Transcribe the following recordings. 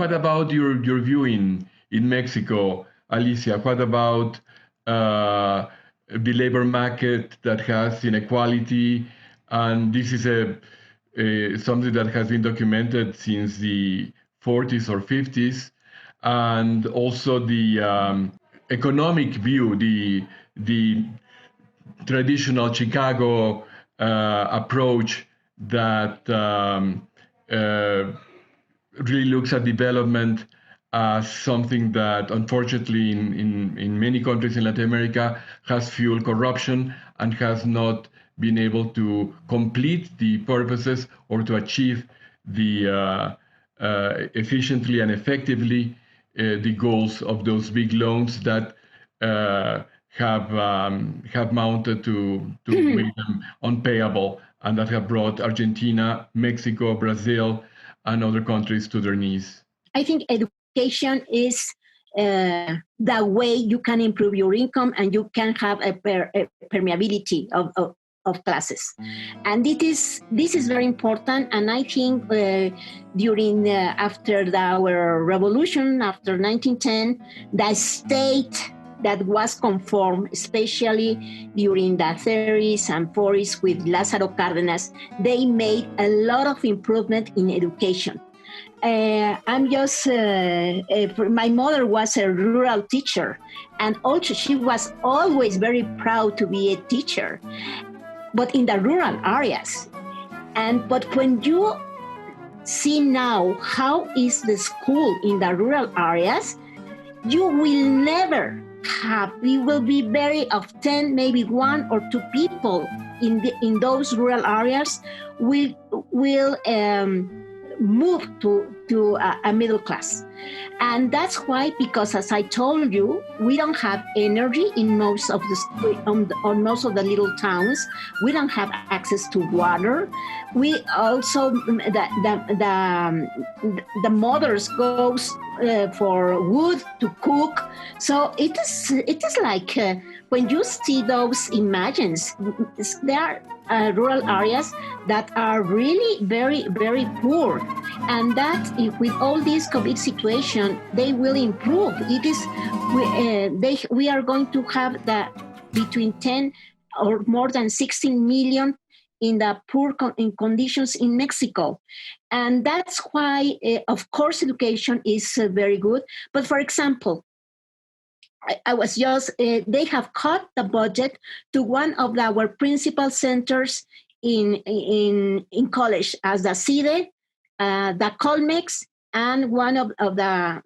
what about your view in Mexico, Alicia? What about the labor market that has inequality? And this is something that has been documented since the 40s or 50s. And also the economic view, the traditional Chicago approach that really looks at development as something that, unfortunately, in many countries in Latin America, has fueled corruption and has not been able to complete the purposes or to achieve the efficiently and effectively the goals of those big loans that have mounted to make them unpayable, and that have brought Argentina, Mexico, Brazil, and other countries to their knees. I think education is the way you can improve your income and you can have a permeability of classes. And this is very important. And I think during after our revolution, after 1910, the state that was conformed, especially during the 30s and 40s with Lázaro Cárdenas, they made a lot of improvement in education. I'm just, my mother was a rural teacher, and also she was always very proud to be a teacher, but in the rural areas. But when you see now how is the school in the rural areas, you will never have, you will be very often, maybe one or two people in those rural areas will move to a middle class. And that's why, because as I told you, we don't have energy in most of on most of the little towns. We don't have access to water. We also, the mothers goes for wood to cook. So it is like when you see those images, there are rural areas that are really very, very poor. And that with all this COVID situation, they will improve. It is, we are going to have between 10 or more than 16 million in the poor conditions in Mexico. And that's why, of course, education is very good. But for example, I was just, they have cut the budget to one of our principal centers in college, as the CIDE, the Colmex, and one of the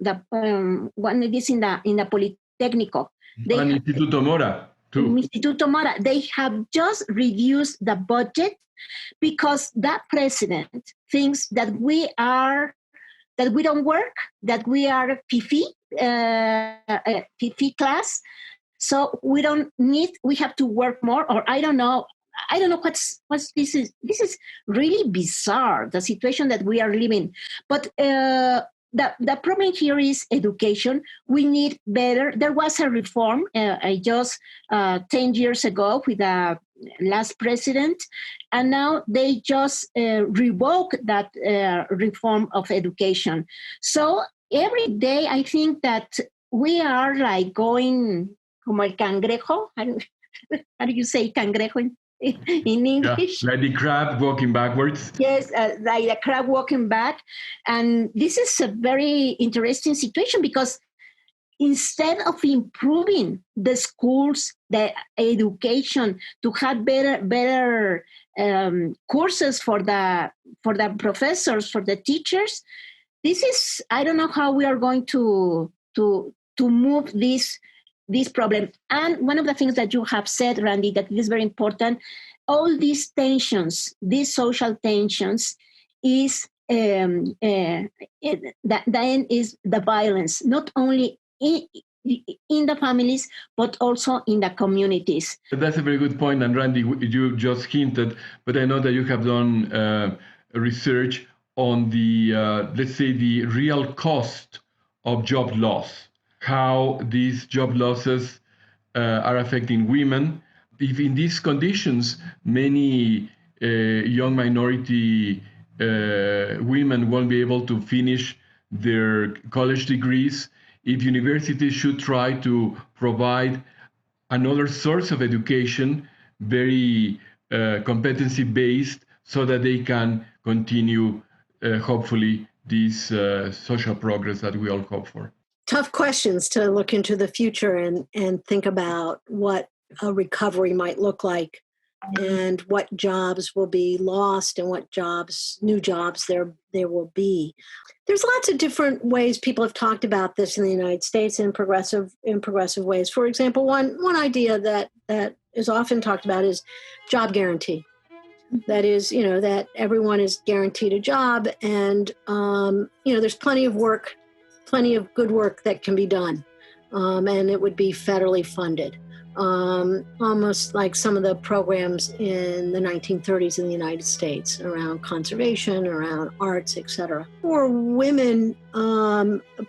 one that is in the Polytechnico. And Instituto Mora, too. Instituto Mora, they have just reduced the budget because that president thinks that we don't work, that we are fifi class, so we have to work more, or I don't know what's this is. This is really bizarre, the situation that we are living. But the problem here is education. We need better. There was a reform just 10 years ago with the last president, and now they just revoked that reform of education. So every day I think that we are like going como el cangrejo. How do you say cangrejo in English? Yeah, like the crab walking backwards. Yes, like the crab walking back. And this is a very interesting situation because instead of improving the schools, the education, to have better courses for the professors, for the teachers, this is, I don't know how we are going to move this problem. And one of the things that you have said, Randy, that is very important, all these tensions, these social tensions, is the end is the violence, not only in the families, but also in the communities. That's a very good point. And Randy, you just hinted, but I know that you have done research on the, let's say, the real cost of job loss, how these job losses are affecting women. If in these conditions, many young minority women won't be able to finish their college degrees, if universities should try to provide another source of education, very competency-based, so that they can continue, hopefully, this social progress that we all hope for. Tough questions to look into the future and think about what a recovery might look like and what jobs will be lost and what new jobs there will be. There's lots of different ways people have talked about this in the United States in progressive ways. For example, one idea that is often talked about is job guarantee. That is, that everyone is guaranteed a job, and there's plenty of good work that can be done, and it would be federally funded. Almost like some of the programs in the 1930s in the United States around conservation, around arts, etc. For women,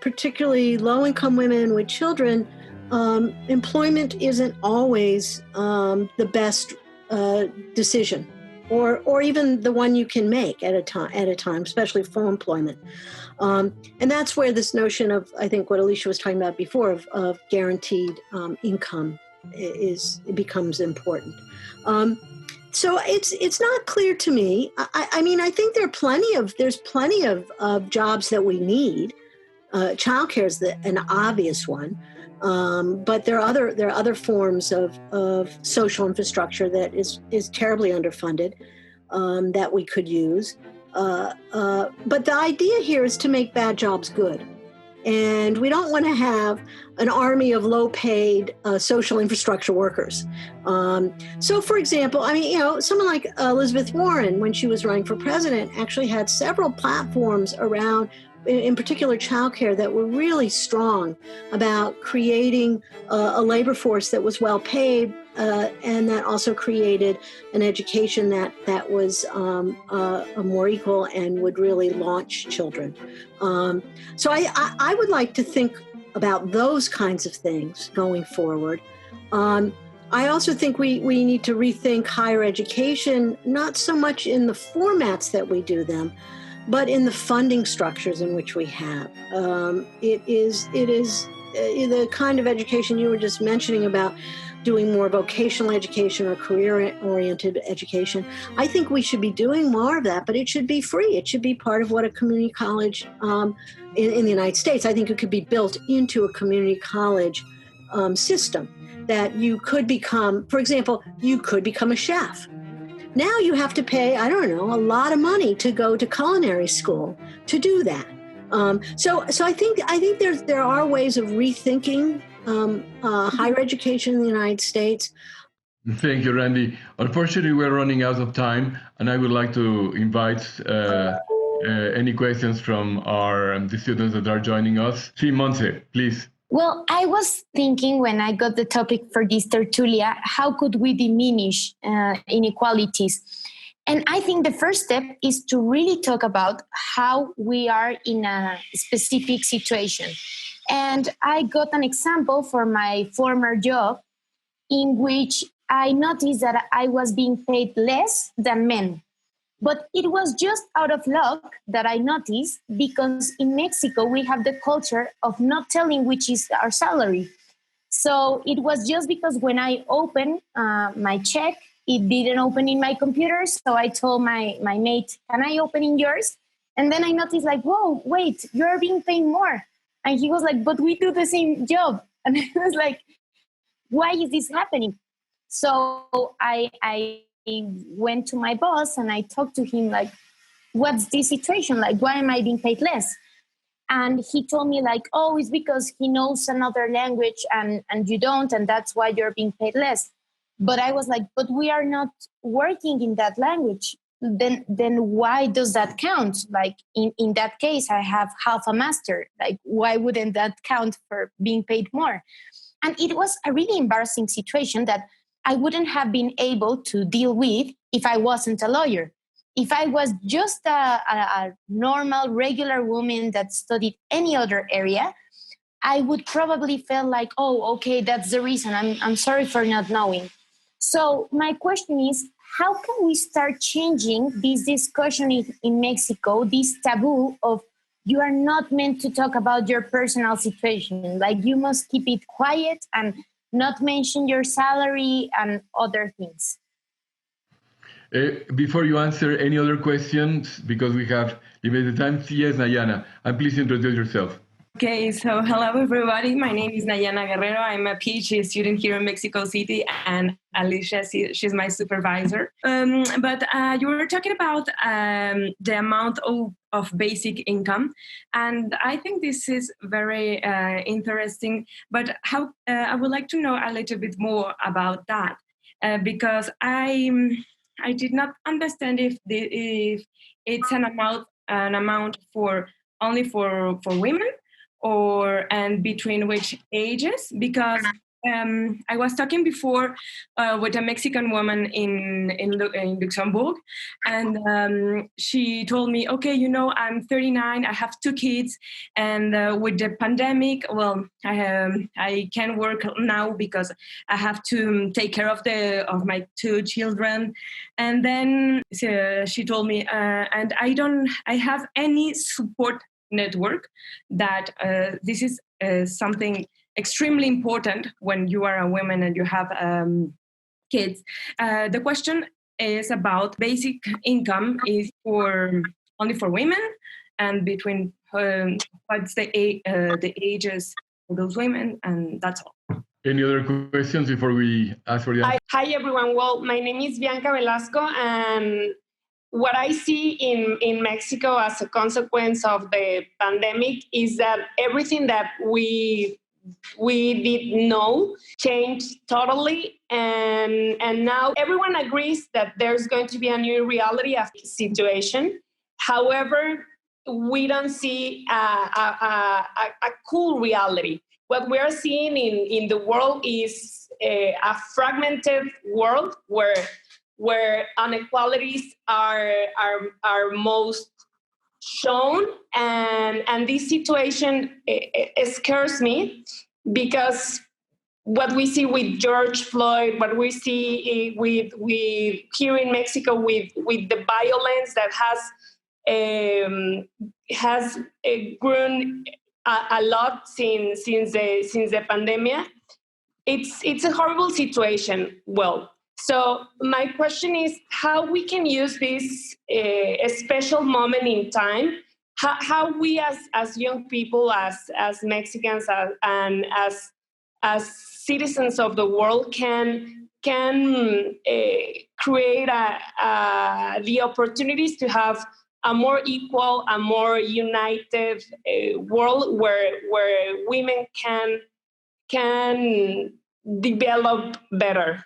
particularly low-income women with children, employment isn't always the best decision, or even the one you can make at a time, especially full employment. And that's where this notion of, I think what Alicia was talking about before, of guaranteed income it becomes important. So it's not clear to me. I mean, I think there's plenty of jobs that we need. Childcare is an obvious one, but there are other forms of social infrastructure that is terribly underfunded that we could use. But the idea here is to make bad jobs good. And we don't want to have an army of low-paid social infrastructure workers. So, for example, I mean, someone like Elizabeth Warren, when she was running for president, actually had several platforms around, in particular, childcare that were really strong about creating a labor force that was well-paid, and that also created an education that was more equal and would really launch children. So I would like to think about those kinds of things going forward. I also think we need to rethink higher education, not so much in the formats that we do them, but in the funding structures in which we have. It is the kind of education you were just mentioning about doing more vocational education or career-oriented education. I think we should be doing more of that, but it should be free. It should be part of what a community college in the United States, I think it could be built into a community college system that you could become, for example, you could become a chef. Now you have to pay, a lot of money to go to culinary school to do that. So I think there are ways of rethinking higher education in the United States. Thank you, Randy. Unfortunately, we're running out of time, and I would like to invite any questions from the students that are joining us. Sí, Monse, please. Well, I was thinking when I got the topic for this tertulia, how could we diminish inequalities? And I think the first step is to really talk about how we are in a specific situation. And I got an example for my former job in which I noticed that I was being paid less than men. But it was just out of luck that I noticed, because in Mexico, we have the culture of not telling which is our salary. So it was just because when I opened my check, it didn't open in my computer. So I told my mate, can I open in yours? And then I noticed like, whoa, wait, you're being paid more. And he was like, but we do the same job. And I was like, why is this happening? So I went to my boss and I talked to him like, what's the situation? Like, why am I being paid less? And he told me like, oh, it's because he knows another language and you don't, and that's why you're being paid less. But I was like, but we are not working in that language. Then why does that count? Like in that case, I have half a master. Like, why wouldn't that count for being paid more? And it was a really embarrassing situation that I wouldn't have been able to deal with if I wasn't a lawyer. If I was just a normal, regular woman that studied any other area, I would probably feel like, oh, okay, that's the reason. I'm sorry for not knowing. So my question is, how can we start changing this discussion in Mexico, this taboo of you are not meant to talk about your personal situation. Like you must keep it quiet and not mention your salary and other things. Before you answer any other questions, because we have limited time, yes, Nayana, and please introduce yourself. Okay, so hello everybody. My name is Nayana Guerrero. I'm a PhD student here in Mexico City, and Alicia, she's my supervisor. But you were talking about the amount of basic income, and I think this is very interesting. But how I would like to know a little bit more about that, because I did not understand if it's an amount for only for women, and between which ages, because I was talking before with a Mexican woman in Luxembourg, and she told me, okay, I'm 39, I have 2 kids, and with the pandemic, well, I can't work now because I have to take care of my 2 children. And then she told me, and I have any support network, that this is something extremely important when you are a woman and you have kids. The question is about basic income is only for women, and between what's the ages of those women, and that's all. Any other questions before we ask for the answer? Hi everyone. Well, my name is Bianca Velasco, and what I see in Mexico as a consequence of the pandemic is that everything that we did know changed totally, and now everyone agrees that there's going to be a new reality of the situation. However, we don't see a cool reality. What we are seeing in the world is a fragmented world where inequalities are most shown, and this situation it scares me, because what we see with George Floyd, what we see with here in Mexico with the violence that has grown a lot since the pandemic. It's a horrible situation. Well, so my question is how we can use this a special moment in time, how we as young people, as Mexicans, and as citizens of the world can create the opportunities to have a more equal, a more united world where women can develop better.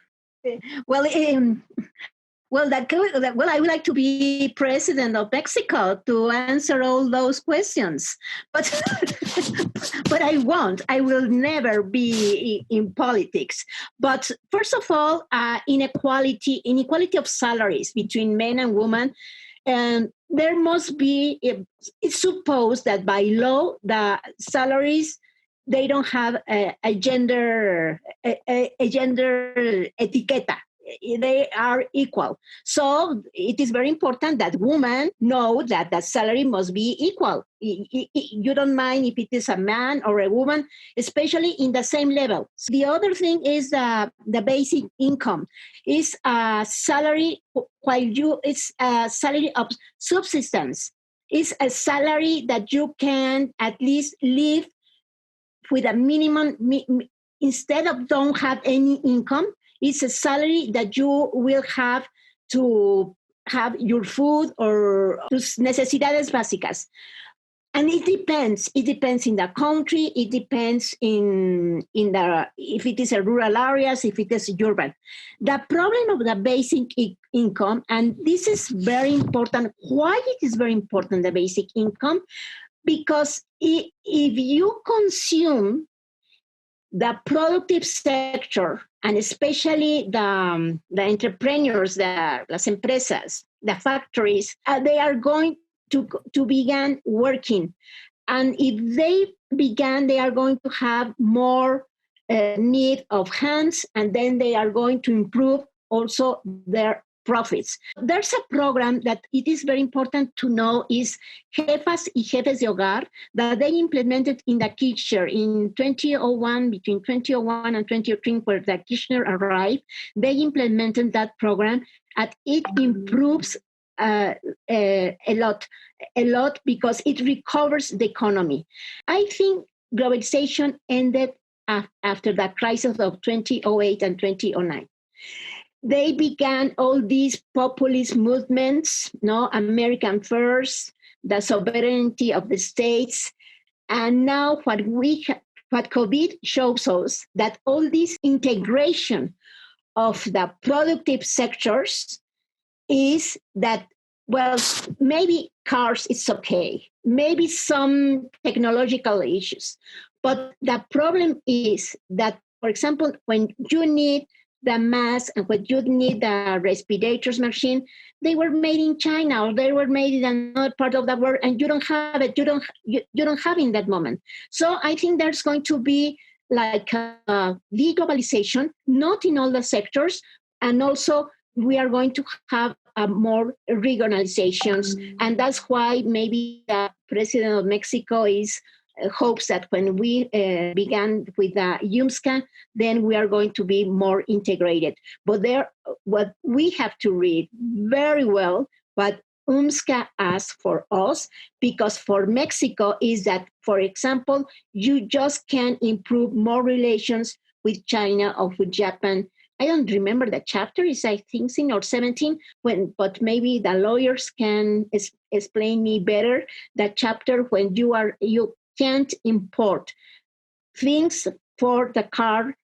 Well, I would like to be president of Mexico to answer all those questions, but but I won't. I will never be in politics. But first of all, inequality of salaries between men and women, and there must be. It's supposed that by law the salaries, they don't have a gender etiqueta. They are equal. So it is very important that women know that the salary must be equal. You don't mind if it is a man or a woman, especially in the same level. The other thing is the basic income is a salary, it's a salary of subsistence. It's a salary that you can at least live with a minimum, instead of don't have any income. It's a salary that you will have to have your food or tus necesidades básicas. And it depends. It depends in the country. It depends if it is a rural areas, if it is urban. The problem of the basic income, and this is very important. Why it is very important, the basic income? Because if you consume the productive sector, and especially the entrepreneurs, las empresas, the factories, they are going to begin working. And if they began, they are going to have more need of hands, and then they are going to improve also their profits. There's a program that it is very important to know is Jefas y Jefes de Hogar that they implemented in the Kirchner in 2001, between 2001 and 2013, where the Kirchner arrived. They implemented that program and it improves a lot because it recovers the economy. I think globalization ended after the crisis of 2008 and 2009. They began all these populist movements, American first, the sovereignty of the states. And now what COVID shows us that all this integration of the productive sectors is that, well, maybe cars, it's okay. Maybe some technological issues. But the problem is that, for example, when you need the mask and when you need the respirators machine, they were made in China or they were made in another part of the world, and you don't have it. You don't have it in that moment. So I think there's going to be like deglobalization, not in all the sectors, and also we are going to have more regionalizations, and that's why maybe the president of Mexico hopes that when we began with the UMSCA, then we are going to be more integrated. But what we have to read very well what UMSCA asks for us, because for Mexico is that, for example, you just can improve more relations with China or with Japan. I don't remember the chapter, is I think 16 or 17, but maybe the lawyers can explain me better that chapter when you can't import things for the car,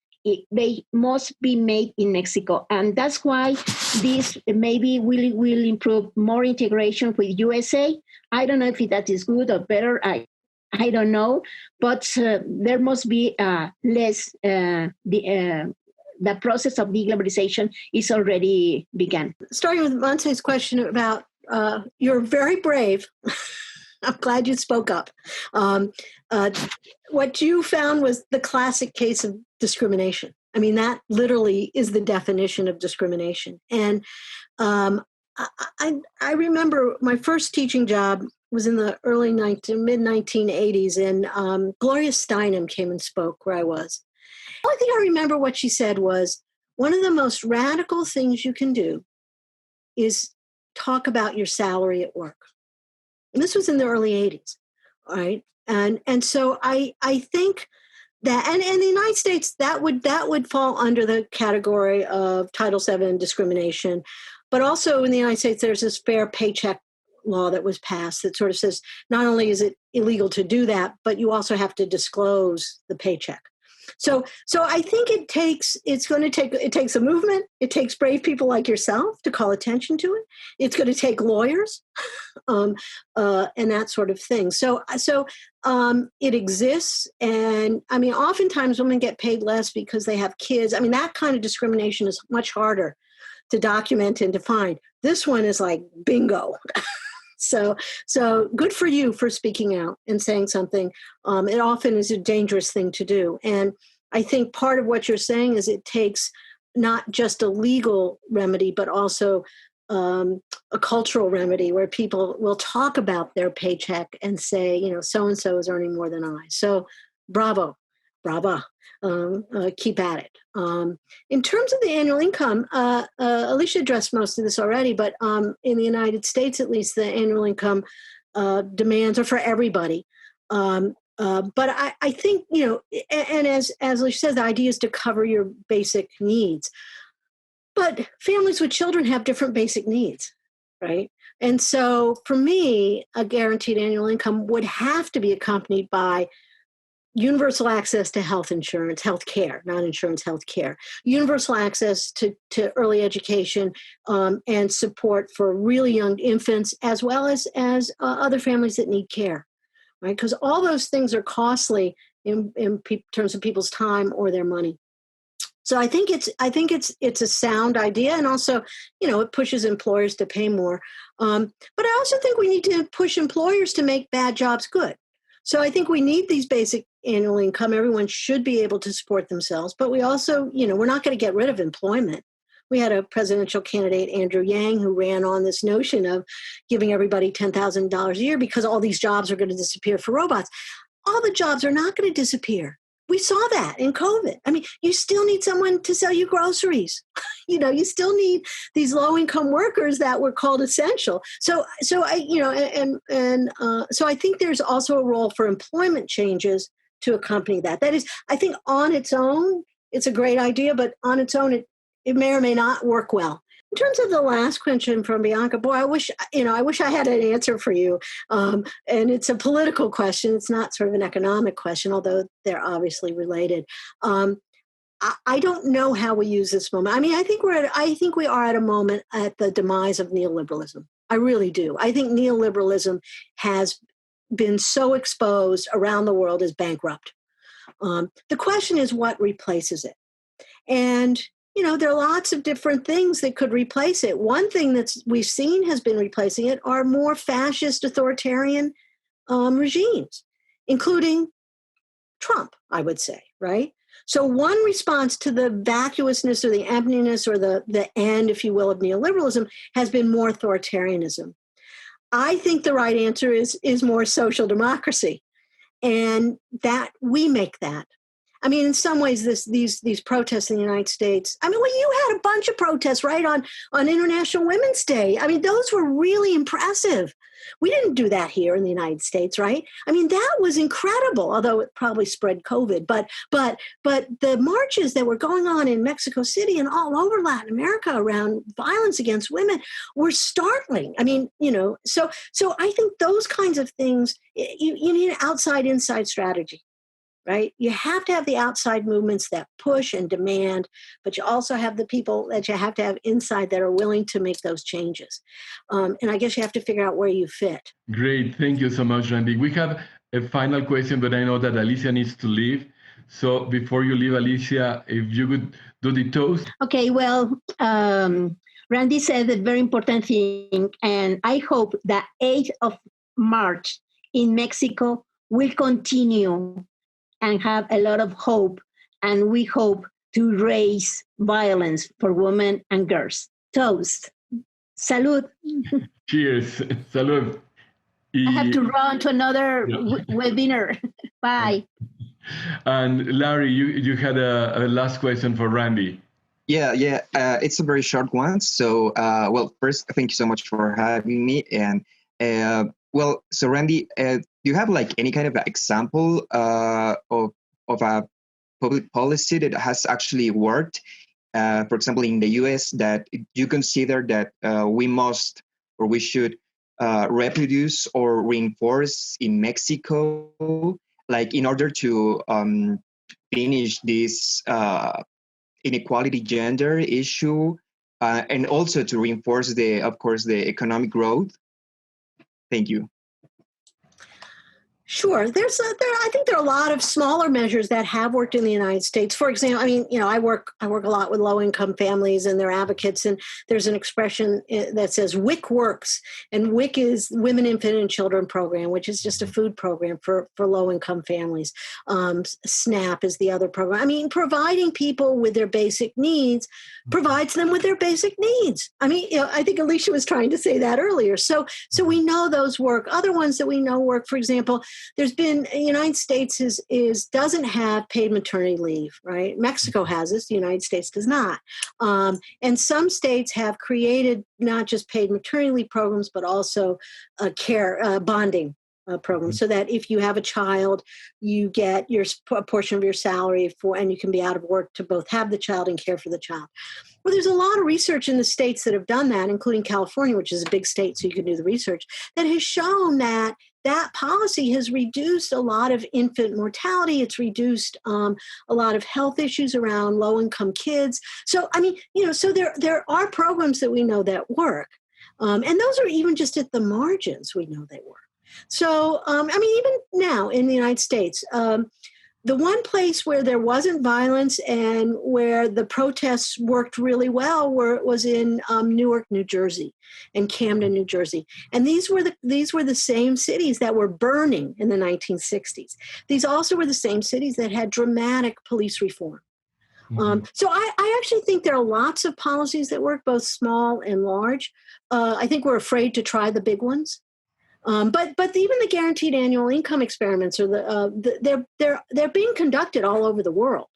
they must be made in Mexico. And that's why this maybe will improve more integration with USA. I don't know if that is good or better. I don't know, but there must be less the process of deglobalization is already began. Starting with Monte's question about, you're very brave. I'm glad you spoke up. What you found was the classic case of discrimination. I mean, that literally is the definition of discrimination. And I remember my first teaching job was in the mid-1980s, and Gloria Steinem came and spoke where I was. The only thing I remember what she said was, one of the most radical things you can do is talk about your salary at work. And this was in the early 80s, right? And so I think that, and in the United States, that would fall under the category of Title VII discrimination. But also in the United States, there's this fair paycheck law that was passed that sort of says not only is it illegal to do that, but you also have to disclose the paycheck. So I think it takes a movement. It takes brave people like yourself to call attention to it. It's going to take lawyers, and that sort of thing. So it exists, and I mean, oftentimes women get paid less because they have kids. I mean, that kind of discrimination is much harder to document and define. This one is like bingo. So good for you for speaking out and saying something. It often is a dangerous thing to do. And I think part of what you're saying is it takes not just a legal remedy, but also a cultural remedy where people will talk about their paycheck and say, so-and-so is earning more than I. So bravo. Keep at it. In terms of the annual income, Alicia addressed most of this already, but in the United States, at least, the annual income demands are for everybody. But I think, and as Alicia said, the idea is to cover your basic needs. But families with children have different basic needs, right? And so for me, a guaranteed annual income would have to be accompanied by universal access to health insurance, health care, not insurance, health care, universal access to early education, and support for really young infants, as well as other families that need care, right? Because all those things are costly in terms of people's time or their money. So I think it's a sound idea, and also, it pushes employers to pay more. But I also think we need to push employers to make bad jobs good. So I think we need these basic annual income. Everyone should be able to support themselves, but we also, we're not going to get rid of employment. We had a presidential candidate, Andrew Yang, who ran on this notion of giving everybody $10,000 a year because all these jobs are going to disappear for robots. All the jobs are not going to disappear. We saw that in COVID. I mean, you still need someone to sell you groceries. You still need these low-income workers that were called essential. So I think there's also a role for employment changes to accompany that. That is, I think on its own, it's a great idea, but on its own, it may or may not work well. In terms of the last question from Bianca, boy, I wish I had an answer for you. And it's a political question. It's not sort of an economic question, although they're obviously related. I don't know how we use this moment. I mean, I think we are at a moment at the demise of neoliberalism. I really do. I think neoliberalism has been so exposed around the world as bankrupt. The question is what replaces it. And there are lots of different things that could replace it. One thing that we've seen has been replacing it are more fascist authoritarian regimes, including Trump, I would say, right? So one response to the vacuousness or the emptiness or the end, if you will, of neoliberalism has been more authoritarianism. I think the right answer is more social democracy, and that we make that. I mean, in some ways, these protests in the United States, I mean, you had a bunch of protests, right, on International Women's Day. I mean, those were really impressive. We didn't do that here in the United States, right? I mean, that was incredible, although it probably spread COVID. But the marches that were going on in Mexico City and all over Latin America around violence against women were startling. I mean, so I think those kinds of things, you need an outside-inside strategy. Right? You have to have the outside movements that push and demand, but you also have the people that you have to have inside that are willing to make those changes. And I guess you have to figure out where you fit. Great. Thank you so much, Randy. We have a final question, but I know that Alicia needs to leave. So before you leave, Alicia, if you could do the toast. Okay, well, Randy said a very important thing, and I hope that 8th of March in Mexico will continue and have a lot of hope, and we hope to raise violence for women and girls. Toast. Salud. Cheers. Salud. I have to run to another webinar. Bye. And Larry, you had a last question for Randy. Yeah. It's a very short one. So, first, thank you so much for having me. And so Randy, do you have like any kind of example of a public policy that has actually worked? For example, in the US, that you consider that we must or we should reproduce or reinforce in Mexico, like in order to finish this inequality gender issue, and also to reinforce the economic growth? Thank you. Sure. I think there are a lot of smaller measures that have worked in the United States. For example, I mean, I work a lot with low-income families and their advocates, and there's an expression that says WIC works, and WIC is Women, Infant, and Children Program, which is just a food program for low-income families. SNAP is the other program. I mean, providing people with their basic needs provides them with their basic needs. I mean, I think Alicia was trying to say that earlier. So we know those work. Other ones that we know work, for example, there's been, the United States doesn't have paid maternity leave, right? Mexico has this, the United States does not. And some states have created not just paid maternity leave programs, but also bonding programs, so that if you have a child, you get a portion of your salary and you can be out of work to both have the child and care for the child. Well, there's a lot of research in the states that have done that, including California, which is a big state, so you can do the research, that has shown that policy has reduced a lot of infant mortality. It's reduced a lot of health issues around low-income kids. So, I mean, so there are programs that we know that work. And those are even just at the margins, we know they work. So, I mean, even now in the United States, the one place where there wasn't violence and where the protests worked really well was in Newark, New Jersey, and Camden, New Jersey. And these were the same cities that were burning in the 1960s. These also were the same cities that had dramatic police reform. So I actually think there are lots of policies that work, both small and large. I think we're afraid to try the big ones. But even the guaranteed annual income experiments they're being conducted all over the world.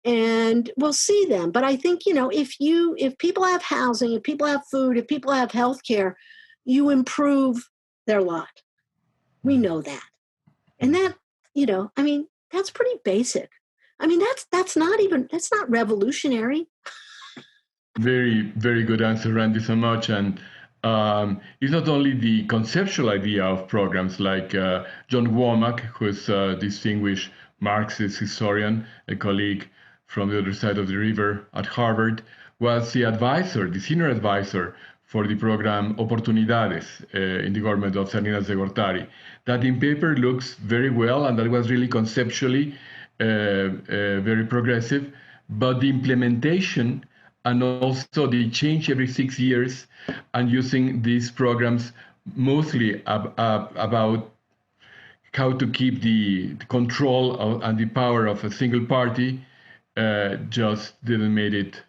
And we'll see them. But I think, if people have housing, if people have food, if people have health care, you improve their lot. We know that. And that, that's pretty basic. I mean, that's not revolutionary. Very, very good answer, Randy, so much. And it's not only the conceptual idea of programs like John Womack, who is a distinguished Marxist historian, a colleague from the other side of the river at Harvard, was the senior advisor for the program Oportunidades in the government of Salinas de Gortari. That in paper looks very well, and that was really conceptually very progressive, but the implementation and also the change every 6 years and using these programs mostly about how to keep the control and the power of a single party just didn't make it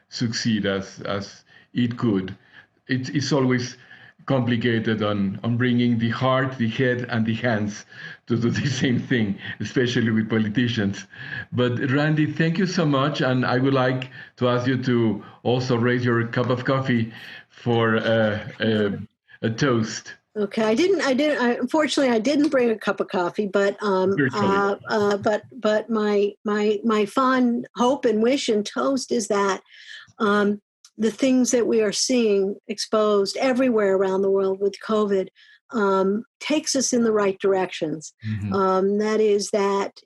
succeed as it could. It's always complicated on bringing the heart, the head, and the hands to do the same thing, especially with politicians. But Randy, thank you so much, and I would like to ask you to also raise your cup of coffee for a toast. Okay, unfortunately, I didn't bring a cup of coffee, but my fond hope and wish and toast is that the things that we are seeing exposed everywhere around the world with COVID takes us in the right directions. Mm-hmm. That is that,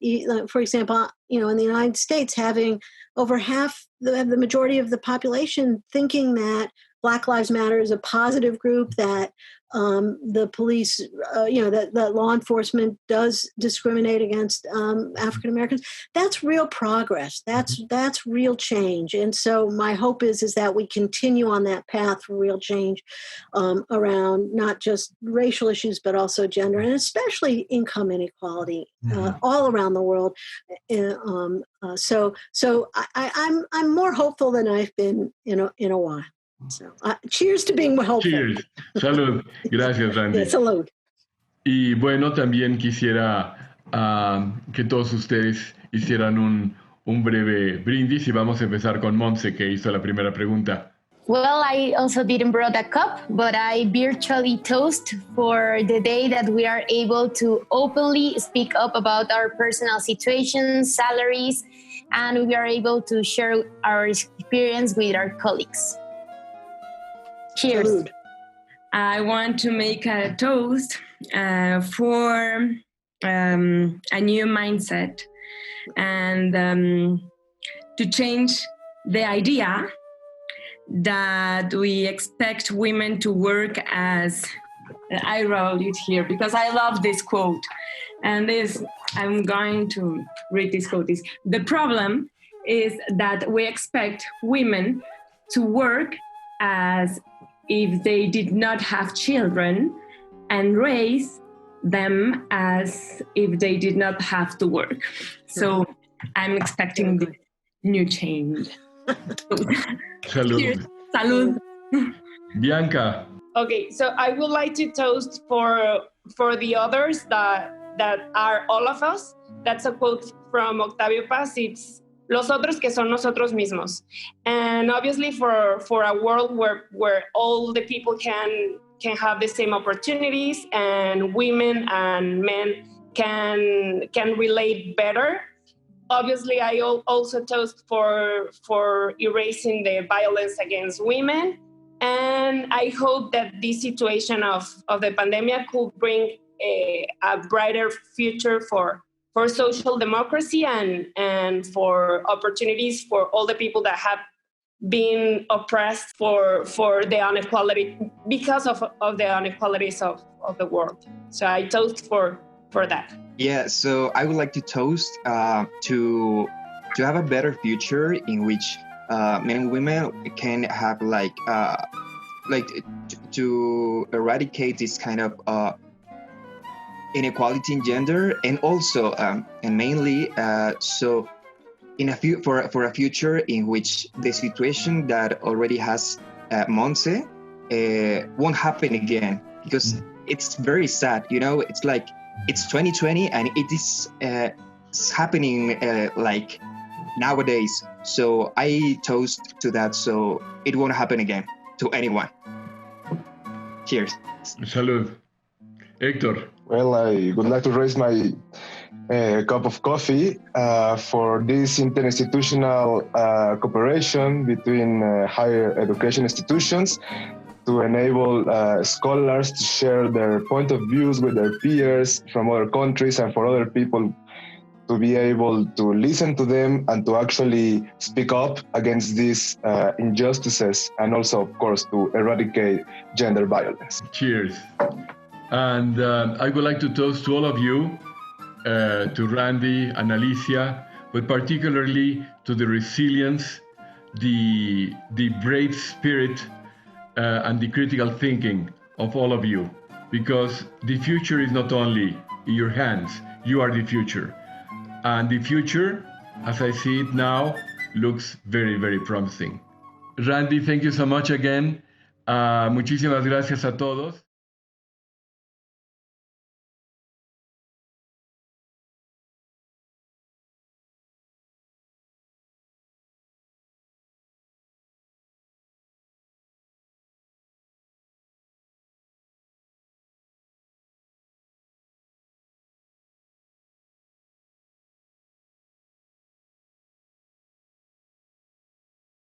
for example, in the United States, having over half, the majority of the population thinking that Black Lives Matter is a positive group, that the police, that law enforcement does discriminate against African Americans. That's real progress. That's real change. And so my hope is that we continue on that path for real change around not just racial issues, but also gender and especially income inequality all around the world. So I'm more hopeful than I've been in a while. So, cheers to being hopeful. Cheers. Salud. Gracias, Randy. Yeah, salud. Y bueno, también quisiera que todos ustedes hicieran un breve brindis y vamos a empezar con Montse, que hizo la primera pregunta. Well, I also didn't bring a cup, but I virtually toast for the day that we are able to openly speak up about our personal situations, salaries, and we are able to share our experience with our colleagues. Cheers. Salud. I want to make a toast for a new mindset and to change the idea that we expect women to work as, I wrote it here because I love this quote. And I'm going to read this quote. The problem is that we expect women to work as if they did not have children and raise them as if they did not have to work. So I'm expecting the new change. Salud. Cheers. Salud. Bianca. Okay, so I would like to toast for the others that are all of us. That's a quote from Octavio Paz. It's los otros que son nosotros mismos. And obviously for a world where all the people can have the same opportunities and women and men can relate better. Obviously, I also toast for erasing the violence against women. And I hope that this situation of the pandemic could bring a brighter future for social democracy and for opportunities for all the people that have been oppressed for the inequality because of the inequalities of the world. So I toast for that. Yeah, so I would like to toast to have a better future in which men and women can have to eradicate this kind of inequality in gender, and also and mainly so for a future in which the situation that already has Monse won't happen again, because it's very sad. It's like it's 2020 and it is it's happening like nowadays. So I toast to that, so it won't happen again to anyone. Cheers. Salud. Héctor. Well, I would like to raise my cup of coffee for this interinstitutional cooperation between higher education institutions to enable scholars to share their point of views with their peers from other countries, and for other people to be able to listen to them and to actually speak up against these injustices, and also, of course, to eradicate gender violence. Cheers. And I would like to toast to all of you, to Randy and Alicia, but particularly to the resilience, the brave spirit, and the critical thinking of all of you, because the future is not only in your hands, you are the future. And the future, as I see it now, looks very, very promising. Randy, thank you so much again. Muchísimas gracias a todos.